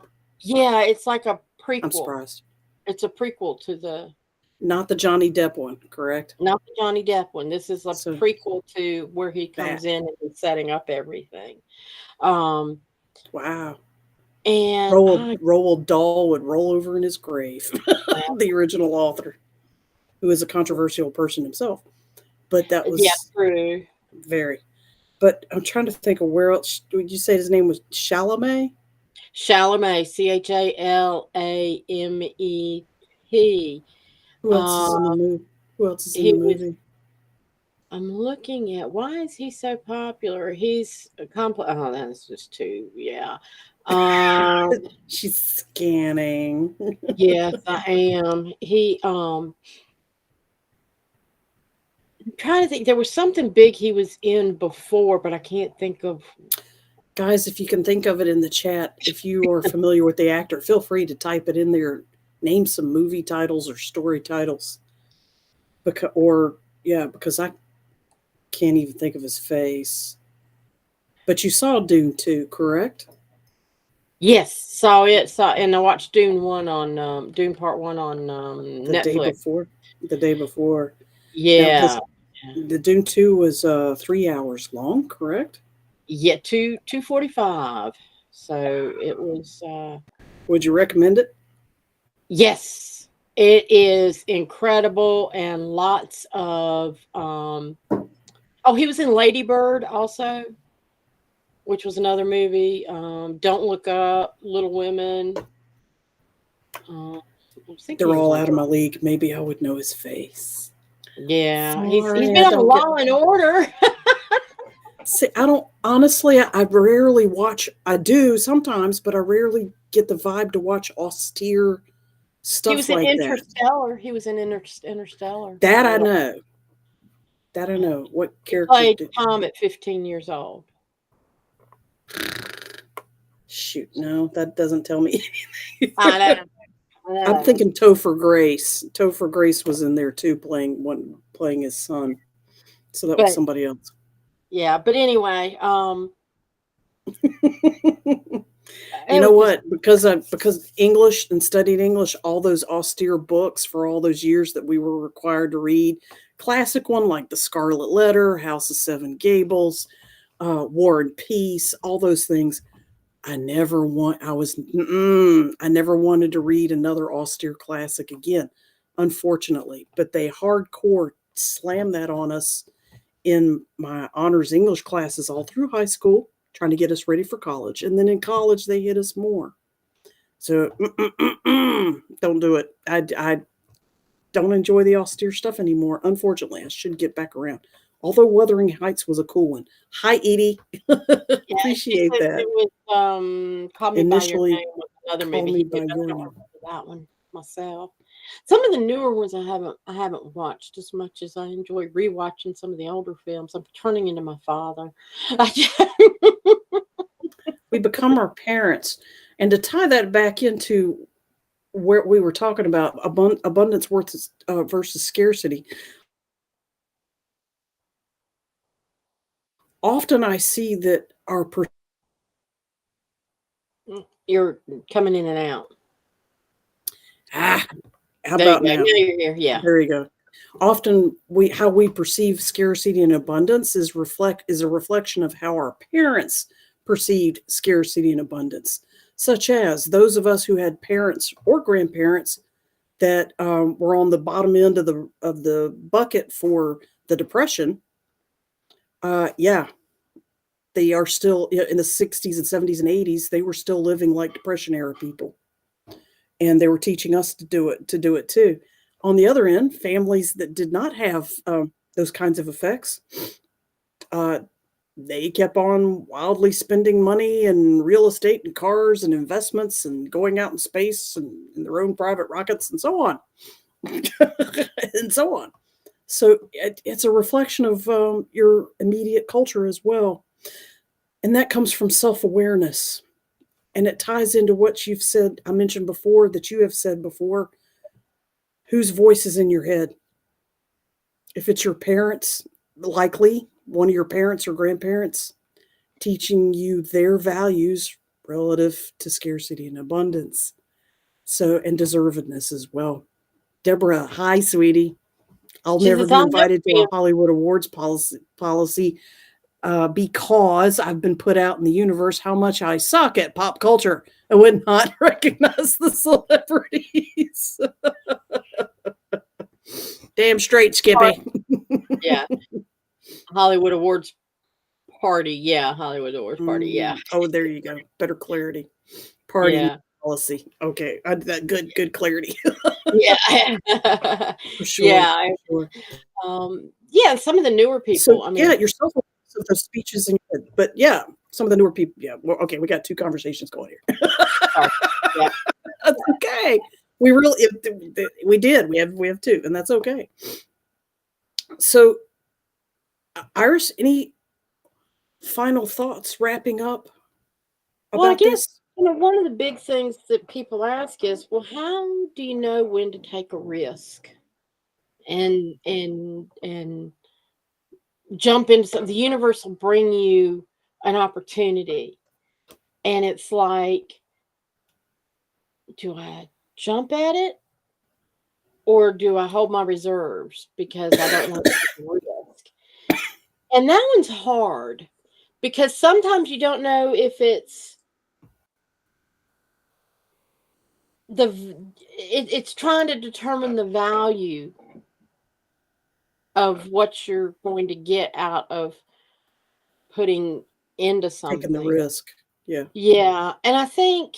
S2: Yeah, it's like a prequel.
S3: I'm surprised.
S2: It's a prequel to the
S3: Not the Johnny Depp one, correct?
S2: not the Johnny Depp one. This is a
S3: So
S2: prequel to where he
S3: that
S2: comes in and is setting up everything. Um,
S3: wow.
S2: and
S3: Roald Dahl would roll over in his grave. The original author, who is a controversial person himself. But that
S2: yeah,
S3: was
S2: true.
S3: very. But I'm trying to think of where else. Would you say his name was Chalamet?
S2: Chalamet, Chalame.
S3: Who else is in the
S2: Uh,
S3: movie? Who else is in
S2: he
S3: the
S2: was.
S3: movie?
S2: I'm looking at why is he so popular? He's a complex. Oh, that's just too. Yeah. Um.
S3: She's scanning.
S2: Yes, I am. I'm trying to think. There was something big he was in before, but I can't think of.
S3: Guys, if you can think of it in the chat, if you are familiar with the actor, feel free to type it in there. Name some movie titles or story titles. Because I can't even think of his face. But you saw Dune 2, correct?
S2: Yes, saw it. And I watched Dune Dune Part One on
S3: The day
S2: Netflix.
S3: before. The day before. Now, because
S2: Yeah,
S3: the Dune 2 was 3 hours long, correct?
S2: yeah, 2:45. So it was.
S3: Would you recommend it?
S2: Yes, it is incredible and lots of. Oh, he was in Lady Bird also, which was another movie. Don't Look Up, Little Women. I think he
S3: They're
S2: was
S3: all
S2: in.
S3: out of my league. Maybe I would know his face.
S2: Yeah, he's
S3: Sorry,
S2: been
S3: I
S2: on
S3: don't get.
S2: Law and Order.
S3: See, I don't honestly. I rarely watch. I do sometimes, but I rarely get the vibe to watch austere
S2: He
S3: stuff
S2: was in
S3: like that.
S2: Interstellar. He was in Interstellar.
S3: That
S2: So
S3: I know. That I know. What
S2: he
S3: character
S2: played
S3: did?
S2: Tom at 15 years old.
S3: Shoot, no, that doesn't tell me.
S2: I know. I
S3: I'm
S2: know.
S3: thinking Topher Grace. Topher Grace was in there too, playing his son. So that was
S2: But
S3: somebody else.
S2: yeah, but anyway,
S3: You
S2: it
S3: know
S2: was just
S3: what? Because English and studied English, all those austere books for all those years that we were required to read, classic one like The Scarlet Letter, House of Seven Gables, War and Peace, all those things. I never wanted to read another austere classic again, unfortunately. But they hardcore slammed that on us in my honors English classes all through high school, trying to get us ready for college. And then in college, they hit us more. So don't do it. I don't enjoy the austere stuff anymore. Unfortunately, I should get back around. Although Wuthering Heights was a cool one. Hi, Edie.
S2: yeah. She
S3: Appreciate
S2: said
S3: that.
S2: it was Call Me by Your
S3: Initially,
S2: Name was another
S3: Call
S2: movie
S3: Me
S2: he
S3: by
S2: did, but I
S3: Your
S2: don't
S3: Name.
S2: remember that one myself. Some of the newer ones I haven't watched as much as I enjoy rewatching some of the older films. I'm turning into my father.
S3: We become our parents. And to tie that back into where we were talking about abundance versus scarcity, often I see that
S2: You're coming in and out.
S3: how
S2: There you
S3: about
S2: go.
S3: now?
S2: Now you're here. Yeah.
S3: There you go. Often how we perceive scarcity and abundance is a reflection of how our parents perceived scarcity and abundance, such as those of us who had parents or grandparents that were on the bottom end of the bucket for the depression. Yeah, they are still in the 60s and 70s and 80s. They were still living like depression era people, and they were teaching us to do it too. On the other end, families that did not have those kinds of effects, uh, they kept on wildly spending money and real estate and cars and investments and going out in space and in their own private rockets and so on. And so on. So it's a reflection of your immediate culture as well. And that comes from self awareness. And it ties into what you've said, I mentioned before, that you have said before. Whose voice is in your head? If it's your parents, likely one of your parents or grandparents teaching you their values relative to scarcity and abundance. So, and deservedness as well. Deborah, hi, sweetie. I'll
S2: She
S3: never
S2: says,
S3: be
S2: I'll never
S3: invited to
S2: be.
S3: a Hollywood Awards policy because I've been put out in the universe how much I suck at pop culture. I would not recognize the celebrities. Damn straight, Skippy.
S2: Yeah. Hollywood Awards party. Yeah. Hollywood Awards party. Yeah.
S3: Oh, there you go. Better clarity. Party
S2: Yeah.
S3: policy. Okay. That good clarity.
S2: Yeah.
S3: For sure.
S2: Yeah.
S3: For sure.
S2: Yeah. Some of the newer people.
S3: So,
S2: I mean,
S3: yeah, you're self of those speeches in your head. But yeah, some of the newer people. Yeah. Well, okay. We got two conversations going here.
S2: sorry. Yeah.
S3: That's okay. We really, we did. We have two, and that's okay. So, Iris, any final thoughts wrapping up
S2: Well, I
S3: about
S2: guess,
S3: this?
S2: one of the big things that people ask is, well, how do you know when to take a risk and jump into something? The universe will bring you an opportunity, and it's like, do I jump at it or do I hold my reserves because I don't want to take a risk? And that one's hard because sometimes you don't know if it's it's trying to determine the value of what you're going to get out of putting into
S3: Taking the
S2: something.
S3: risk. Yeah.
S2: Yeah, and I think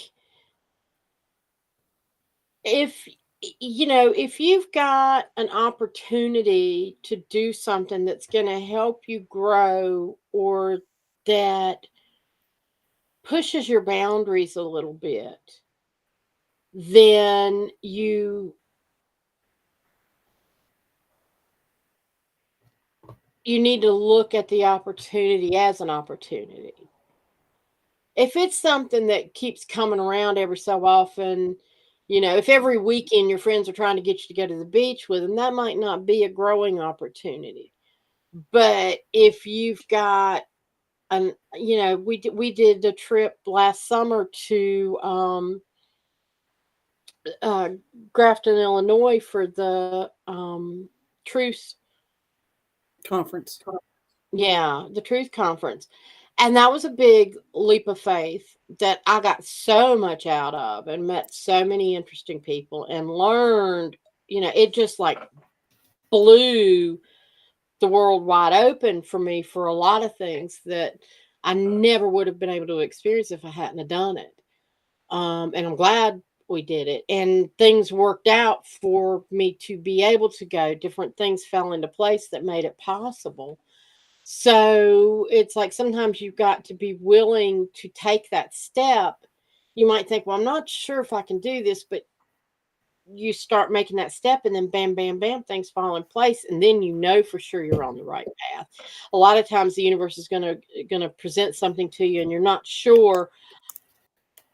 S2: if if you've got an opportunity to do something that's going to help you grow, or that pushes your boundaries a little bit, then you need to look at the opportunity as an opportunity. If it's something that keeps coming around every so often, if every weekend your friends are trying to get you to go to the beach with them, that might not be a growing opportunity. But if you've got we did a trip last summer to uh, Grafton, Illinois for the Truth.
S3: Conference.
S2: Yeah, the Truth Conference. And that was a big leap of faith that I got so much out of and met so many interesting people and learned, it just like blew the world wide open for me for a lot of things that I never would have been able to experience if I hadn't have done it. And I'm glad we did it. And things worked out for me to be able to go. Different things fell into place that made it possible. So it's like sometimes you've got to be willing to take that step. You might think, well, I'm not sure if I can do this, but you start making that step and then bam, bam, bam, things fall in place. And then for sure you're on the right path. A lot of times the universe is gonna present something to you and you're not sure.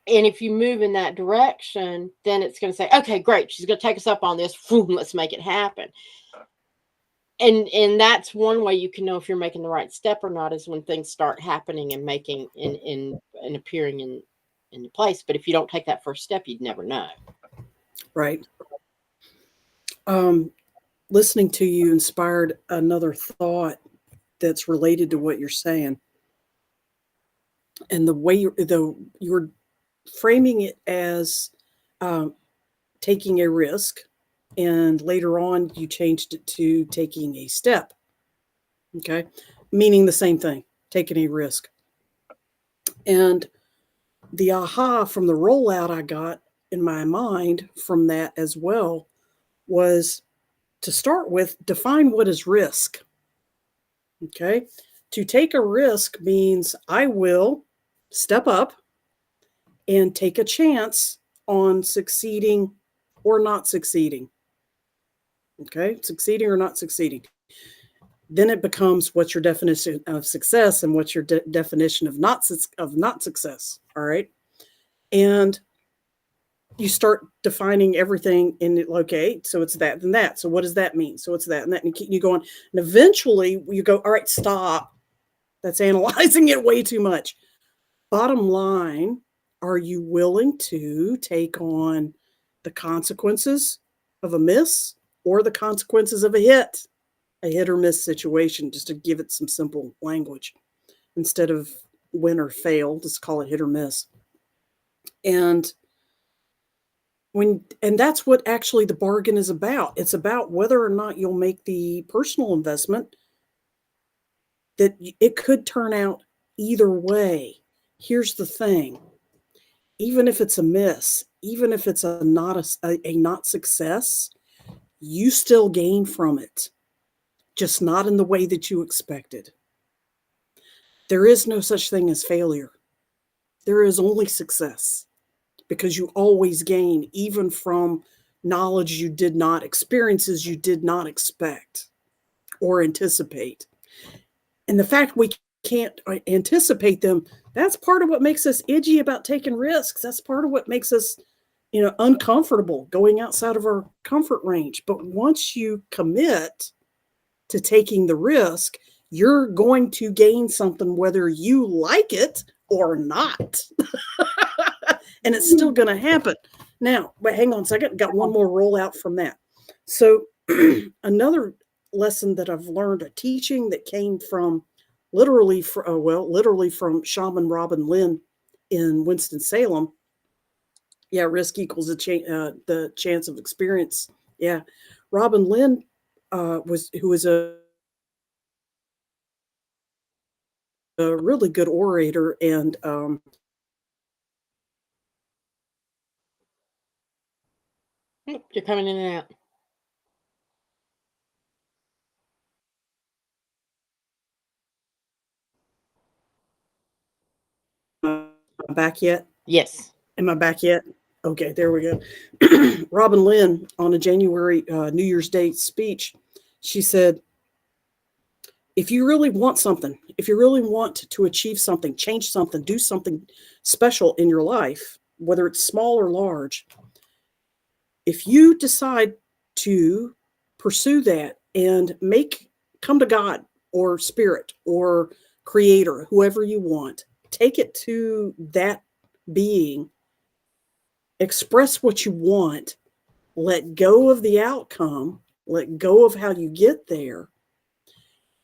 S2: And if you move in that direction, then it's going to say, okay, great. She's going to take us up on this. Boom, let's make it happen. And that's one way you can know if you're making the right step or not, is when things start happening and making and appearing in place. But if you don't take that first step, you'd never know.
S3: Right. Listening to you inspired another thought that's related to what you're saying. And the way you're framing it as taking a risk, and later on you changed it to taking a step. Okay. Meaning the same thing, taking a risk. And the aha from the rollout I got in my mind from that as well was, to start with, define what is risk. Okay. To take a risk means I will step up and take a chance on succeeding or not succeeding. Okay. Succeeding or not succeeding. Then it becomes, what's your definition of success and what's your definition of not success. All right. And you start defining everything in it. Okay, so it's that and that. So what does that mean? So it's that and that. And you keep going. And eventually you go, all right, stop. That's analyzing it way too much. Bottom line, are you willing to take on the consequences of a miss or the consequences of a hit or miss situation, just to give it some simple language instead of win or fail, just call it hit or miss. And that's what actually the bargain is about. It's about whether or not you'll make the personal investment, that it could turn out either way. Here's the thing. Even if it's a miss, even if it's a not success, you still gain from it, just not in the way that you expected. There is no such thing as failure. There is only success, because you always gain, even from knowledge you did not, experiences you did not expect or anticipate. And the fact we can't anticipate them, that's part of what makes us itchy about taking risks. That's part of what makes us, uncomfortable going outside of our comfort range. But once you commit to taking the risk, you're going to gain something whether you like it or not. And it's still going to happen. Now, but hang on a second. Got one more rollout from that. So another lesson that I've learned, a teaching that came from literally from Shaman Robin Lynn in Winston-Salem. Yeah, risk equals the chance of experience. Yeah. Robin Lynn who was a really good orator, and
S2: You're coming in and out.
S3: back yet?
S2: Yes.
S3: Am I back yet? Okay, there we go. Robin Lynn, on a January New Year's Day speech, she said, if you really want something, if you really want to achieve something, change something, do something special in your life, whether it's small or large, if you decide to pursue that and come to God or spirit or creator, whoever you want, take it to that being, express what you want, let go of the outcome, let go of how you get there,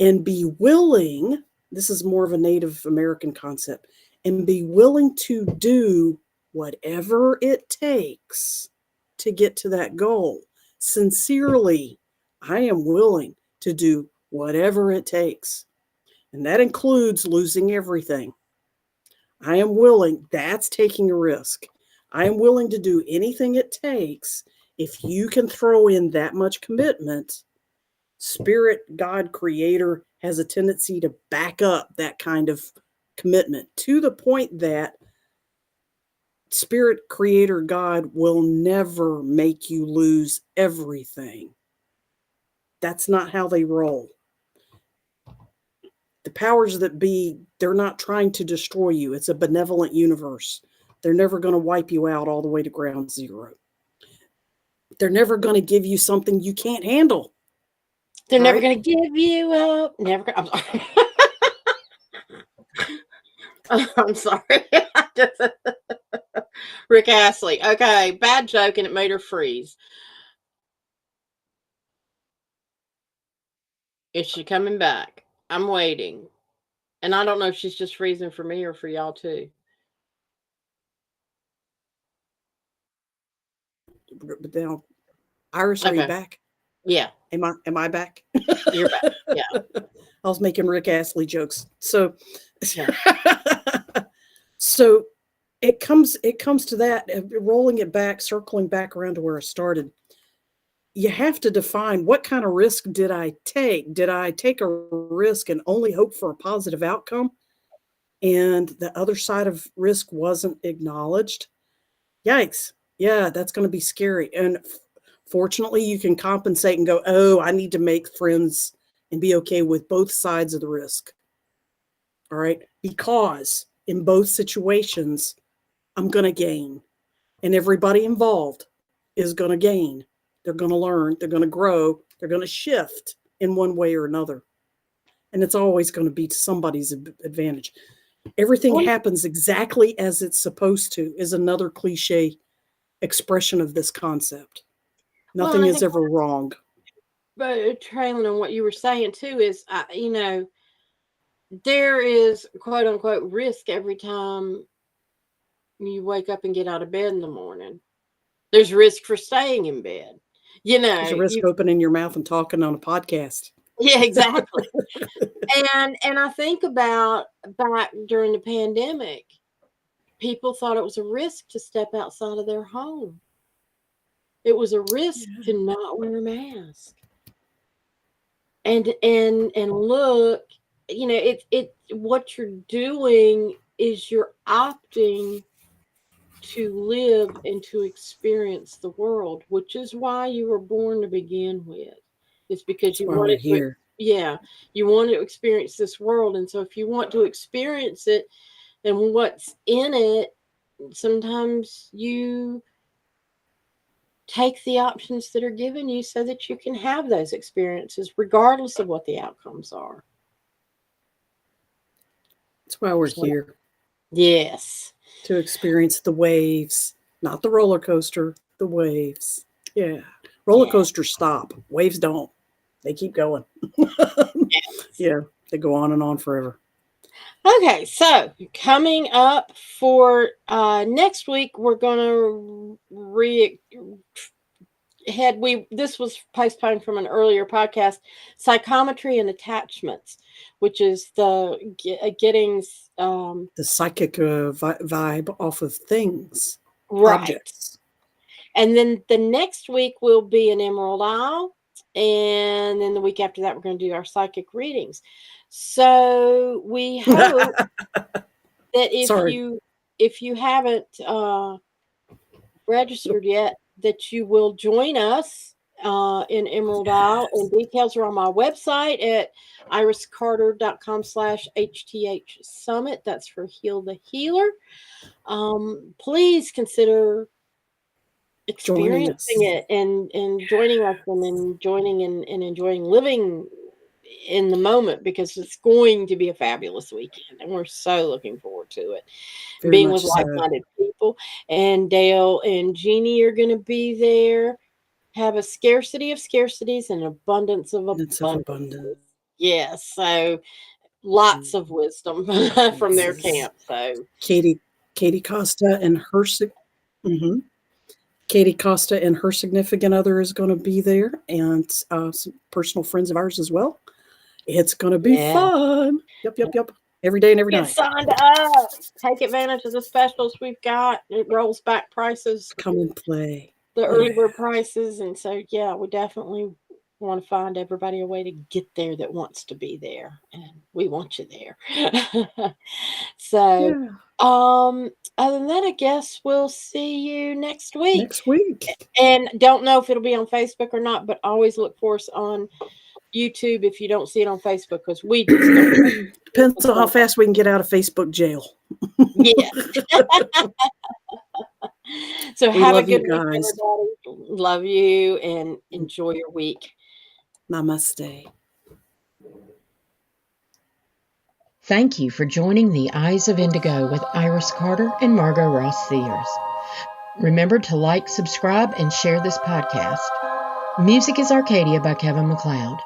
S3: and be willing, this is more of a Native American concept, and be willing to do whatever it takes to get to that goal. Sincerely, I am willing to do whatever it takes. And that includes losing everything. I am willing, that's taking a risk. I am willing to do anything it takes. If you can throw in that much commitment, spirit, God, creator has a tendency to back up that kind of commitment to the point that spirit, creator, God will never make you lose everything. That's not how they roll. The powers that be, they're not trying to destroy you. It's a benevolent universe. They're never going to wipe you out all the way to ground zero. They're never going to give you something you can't handle.
S2: They're never going to give you up. Never. I'm sorry. I'm sorry. Rick Astley. Okay, bad joke, and it made her freeze. Is she coming back? I'm waiting. And I don't know if she's just freezing for me or for y'all too.
S3: But now, Iris, are you back?
S2: Yeah.
S3: Am I back?
S2: You're back. Yeah.
S3: I was making Rick Astley jokes. So, yeah. So it comes to that, rolling it back, circling back around to where I started. You have to define, what kind of risk did I take? Did I take a risk and only hope for a positive outcome, and the other side of risk wasn't acknowledged? Yikes. Yeah, that's going to be scary. And fortunately, you can compensate and go, oh, I need to make friends and be okay with both sides of the risk. All right. Because in both situations, I'm going to gain. And everybody involved is going to gain. They're going to learn. They're going to grow. They're going to shift in one way or another. And it's always going to be to somebody's advantage. Everything happens exactly as it's supposed to is another cliche expression of this concept.
S2: Well,
S3: Nothing
S2: and I
S3: is
S2: think,
S3: ever wrong.
S2: but trailing on what you were saying too is, there is quote unquote risk every time you wake up and get out of bed in the morning. There's risk for staying in bed.
S3: There's a risk
S2: You
S3: opening your mouth and talking on a podcast.
S2: yeah, exactly. And I think about back during the pandemic, people thought it was a risk to step outside of their home. It was a risk to not wear a mask. And look, it what you're doing is you're opting to live and to experience the world, which is why you were born to begin with. It's because
S3: That's
S2: you
S3: why we're
S2: wanted to,
S3: here.
S2: yeah, you wanted to experience this world. And so if you want to experience it and what's in it, sometimes you take the options that are given you so that you can have those experiences regardless of what the outcomes are.
S3: That's why we're
S2: So,
S3: here,
S2: yes.
S3: to experience the waves, not the roller coaster, the waves. Yeah. Roller
S2: Yeah.
S3: coasters stop. Waves don't. They keep going. Yeah. They go on and on forever.
S2: Okay, so coming up for next week, we're gonna this was postponed from an earlier podcast, psychometry and attachments, which is getting
S3: The psychic vibe off of things,
S2: right.
S3: objects.
S2: And then the next week will be an Emerald Isle. And then the week after that, we're going to do our psychic readings. So we hope that if you haven't registered yet, that you will join us in Emerald Isle. And details are on my website at iriscarter.com/HTH Summit. That's for Heal the Healer. Please consider experiencing it and joining us and enjoying living in the moment, because it's going to be a fabulous weekend and we're so looking forward to it.
S3: Very
S2: Being
S3: much
S2: with
S3: so.
S2: like-minded people. And Dale and Jeannie are going to be there. Have a scarcity of scarcities and abundance of abundance. Yes, so lots of wisdom from their camp. So
S3: Katie Costa and her Katie Costa and her significant other is going to be there, and some personal friends of ours as well. It's going to be fun. Yep. Every day and every night.
S2: Get signed up. Take advantage of the specials we've got. It rolls back prices.
S3: Come and play.
S2: The early bird prices. And so, yeah, we definitely want to find everybody a way to get there that wants to be there. And we want you there. So, other than that, I guess we'll see you next week. And don't know if it'll be on Facebook or not, but always look for us on YouTube if you don't see it on Facebook, because we just don't.
S3: Depends on how fast we can get out of Facebook jail.
S2: Yeah. So
S3: we
S2: have
S3: love
S2: a good
S3: you guys.
S2: week, everybody. Love you and enjoy your week.
S3: Namaste.
S1: Thank you for joining the Eyes of Indigo with Iris Carter and Margot Ross Sears. Remember to like, subscribe, and share this podcast. Music is Arcadia by Kevin MacLeod.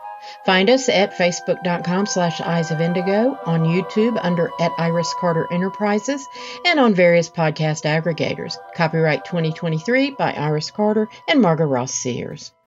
S1: Find us at facebook.com/Eyes of Indigo, on YouTube under @Iris Carter Enterprises, and on various podcast aggregators. Copyright 2023 by Iris Carter and Margot Ross Sears.